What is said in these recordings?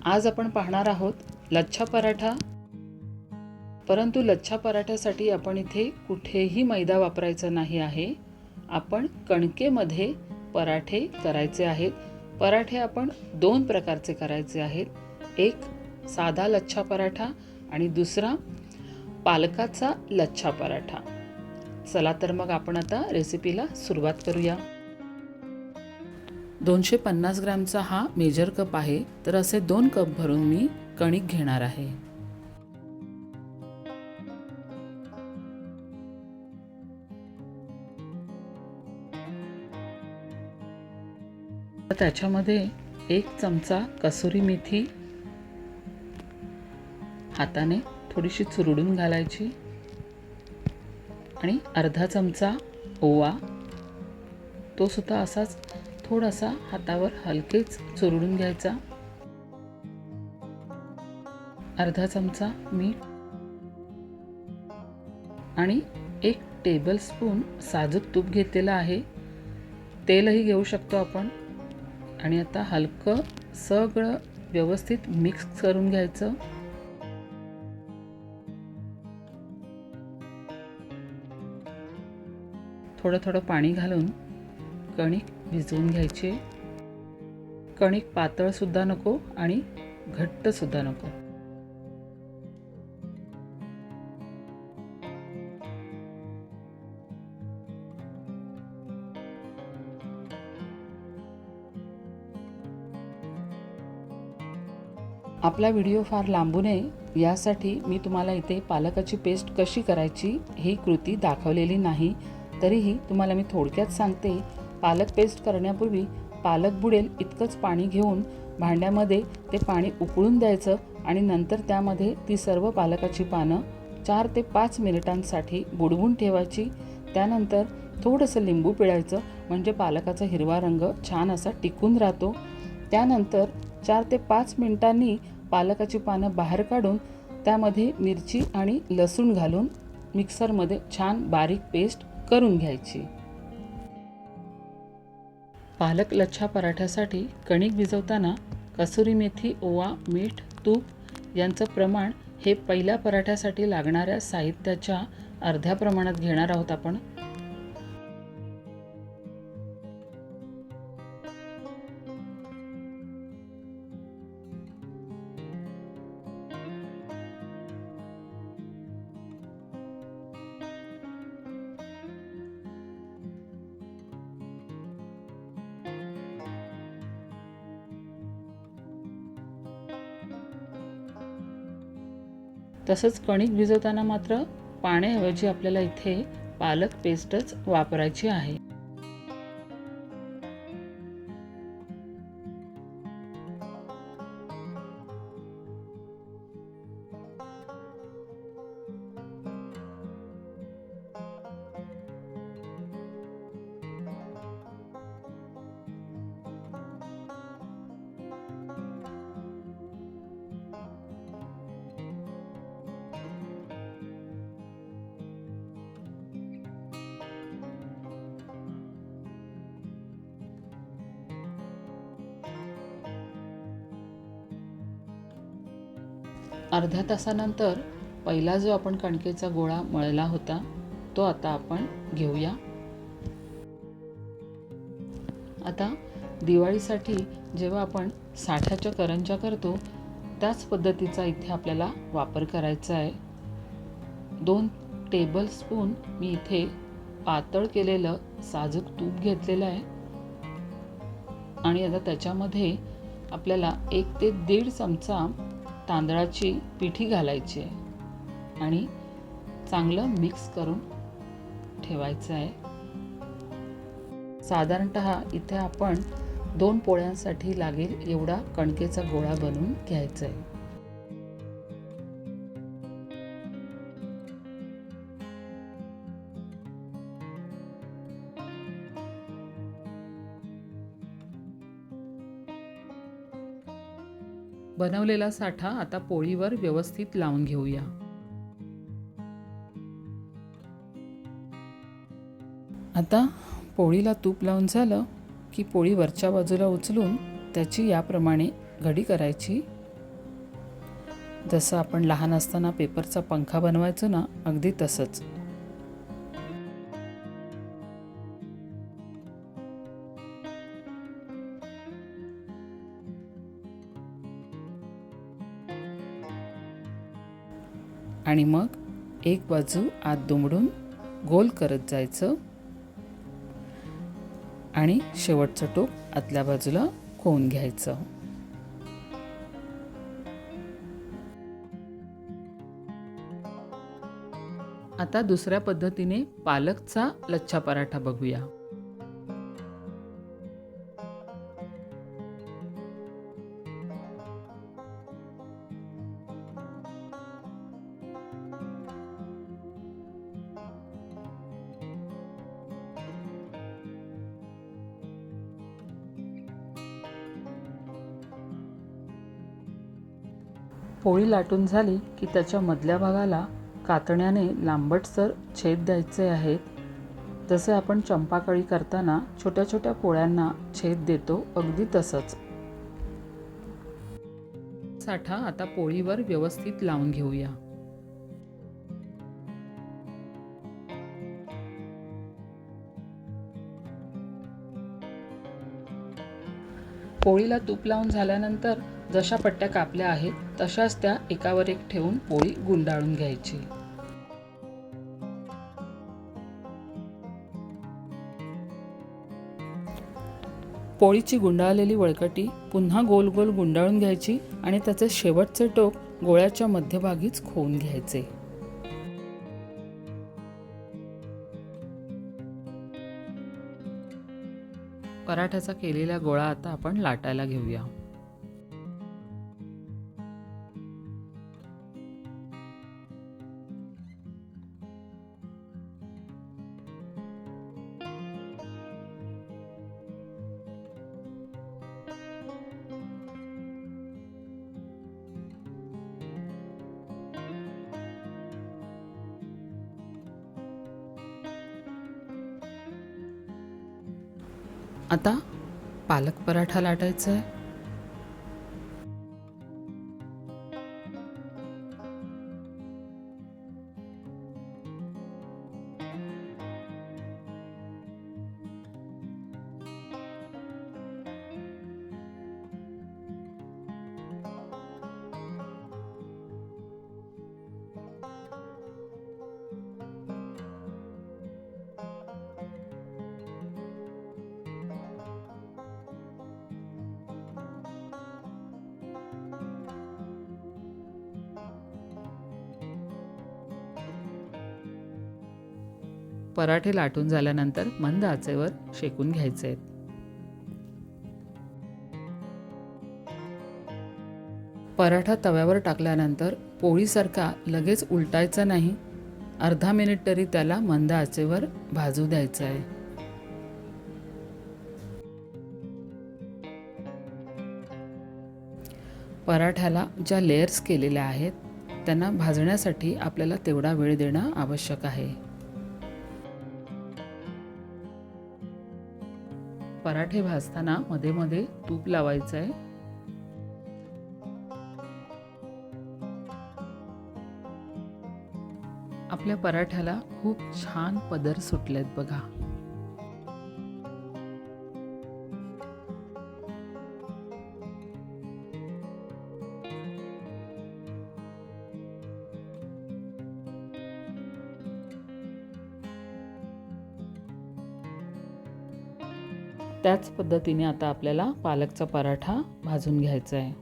आज आपण पाहणार आहोत लच्छा पराठा। परंतु लच्छा पराठ्यासाठी आपण इथे कुठेही मैदा वापरायचा नाही आहे। आपण कणकेमध्ये पराठे करायचे आहेत। पराठे आपण दोन प्रकारचे करायचे आहेत, एक साधा लच्छा पराठा आणि दुसरा पालकाचा लच्छा पराठा। चला तर मग आपण आता रेसिपीला सुरुवात करूया। 250 ग्रॅमचा हा मेजर कप आहे, तर असे 2 कप भरून मी कणिक घेणार आहे। त्याच्यामध्ये 1 चमचा कसुरी मेथी हाताने थोडीशी चुरडून घालायची आणि अर्धा चमचा ओवा, तो सुद्धा असाच थोडासा हातावर हलकेच चुरडून घ्यायचा। अर्धा चमचा मीठ आणि 1 टेबलस्पून साजूक तूप घेतलेलं आहे, तेलही घेऊ शकतो आपण। आणि आता हलकं सगळं व्यवस्थित मिक्स करून घ्यायचं। थोडं थोडं पाणी घालून कणिक भिजवून घ्यायचे। कणिक पातळ सुद्धा नको आणि घट्ट सुद्धा नको। आपला व्हिडिओ फार लांबू नये यासाठी मी तुम्हाला इथे पालकाची पेस्ट कशी करायची ही कृती दाखवलेली नाही, तरीही तुम्हाला मी थोडक्यात सांगते। पालक पेस्ट करण्यापूर्वी पालक बुडेल इतकंच पाणी घेऊन भांड्यामध्ये ते पाणी उकळून द्यायचं आणि नंतर त्यामध्ये ती सर्व पालकाची पानं 4 ते 5 मिनिटांसाठी बुडवून ठेवायची। त्यानंतर थोडंसं लिंबू पिळायचं, म्हणजे पालकाचा हिरवा रंग छान असा टिकून राहतो। त्यानंतर 4 ते 5 मिनिटांनी पालकाची पानं बाहेर काढून त्यामध्ये मिरची आणि लसूण घालून मिक्सरमध्ये छान बारीक पेस्ट करून घ्यायची। पालक लच्छा पराठ्यासाठी कणिक भिजवताना कसुरी मेथी, ओवा, मीठ, तूप यांचं प्रमाण हे पहिल्या पराठ्यासाठी लागणाऱ्या साहित्याच्या अर्ध्या प्रमाणात घेणार आहोत आपण। तसंच कणिक भिजवताना मात्र पाण्याऐवजी आपल्याला इथे पालक पेस्टच वापरायची आहे। अर्ध्या तासानंतर पहिला जो आपण कणकेचा गोळा मळला होता तो आता आपण घेऊया। आता दिवाळीसाठी जेव्हा आपण साठ्याच्या करंज्या करतो त्याच पद्धतीचा इथे आपल्याला वापर करायचा आहे। 2 टेबलस्पून मी इथे पातळ केलेलं साजूक तूप घेतलेलं आहे आणि आता त्याच्यामध्ये आपल्याला 1 ते 1.5 चमचा तांदळाची पिठी घालायची आहे आणि चांगलं मिक्स करून ठेवायचं आहे। साधारणतः इथे आपण 2 पोळ्यांसाठी लागेल एवढा कणकेचा गोळा बनवून घ्यायचा आहे। बनवलेला साठा आता पोळीवर व्यवस्थित लावून घेऊया। आता पोळीला तूप लावून झालं की पोळी वरच्या बाजूला उचलून त्याची याप्रमाणे घडी करायची जसं आपण लहान असताना पेपरचा पंखा बनवायचो ना, अगदी तसंच. आणि मग एक बाजू आत दुमडून गोल करत जायचं आणि शेवटचं टोक आतल्या बाजूला खोवून घ्यायचं. आता दुसऱ्या पद्धतीने पालकचा लच्छा पराठा बघूया. पोळी लाटून झाली की त्याच्या मधल्या भागाला कातण्याने लांबटसर छेद द्यायचे आहेत. जसे आपण चंपाकळी करताना छोट्या छोट्या पोळ्यांना छेद देतो, अगदी तसंच. साठा आता पोळीवर व्यवस्थित लावून घेऊया. पोळीला तूप लावून झाल्यानंतर जशा पट्ट्या कापल्या आहेत तशाच त्या एकावर एक ठेवून पोळी गुंडाळून घ्यायची. पोळीची गुंडाळलेली वळकटी पुन्हा गोल गोल गुंडाळून घ्यायची आणि त्याचे शेवटचे टोक गोळ्याच्या मध्यभागीच खोवून घ्यायचे. पराठ्याचा केलेला गोळा आता आपण लाटायला घेऊया. आता पालक पराठा लाटायचा आहे. पराठे लाटून झाल्यानंतर मंद आचेवर शेकून घ्यायचे आहेत. पराठा तव्यावर टाकल्यानंतर पोळीसारखा लगेच उलटायचा नाही. अर्धा मिनिट तरी त्याला मंद आचेवर भाजू द्यायचं आहे. पराठ्याला ज्या लेयर्स केलेल्या आहेत त्यांना भाजण्यासाठी आपल्याला तेवढा वेळ देणं आवश्यक आहे. पराठे भाजताना मध्ये मध्ये तूप लावायचं आहे. आपल्या पराठ्याला खूप छान पदर सुटलेत बघा. त्याच पद्धतीने आता आपल्याला पालकचा पराठा भाजून घ्यायचा आहे.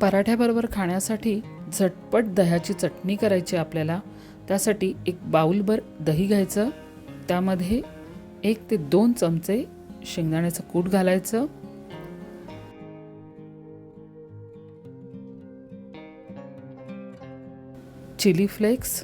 पराठ्याबरोबर खाण्यासाठी झटपट दह्याची चटणी करायची आपल्याला. त्यासाठी एक बाउलभर दही घ्यायचं, त्यामध्ये 1 ते 2 चमचे शेंगदाण्याचं कूट घालायचं, चिली फ्लेक्स,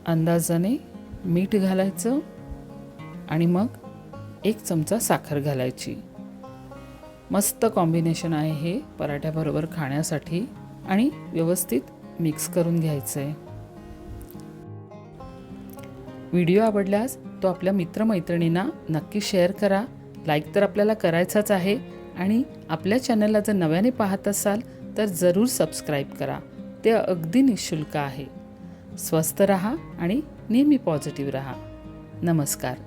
अंदाजाने मीठ घालायचं आणि मग 1 चमचा साखर घालायची. मस्त कॉम्बिनेशन आहे हे पराठ्याबरोबर खाण्यासाठी आणि व्यवस्थित मिक्स करून घ्यायचं आहे. व्हिडिओ आवडल्यास तो आपल्या मित्रमैत्रिणींना नक्की शेअर करा. लाईक तर आपल्याला करायचाच आहे आणि आपल्या चॅनलला जर नव्याने पाहत असाल तर जरूर सबस्क्राईब करा. ते अगदी निःशुल्क आहे. स्वस्थ रहा आणि नेहमी पॉझिटिव्ह रहा. नमस्कार.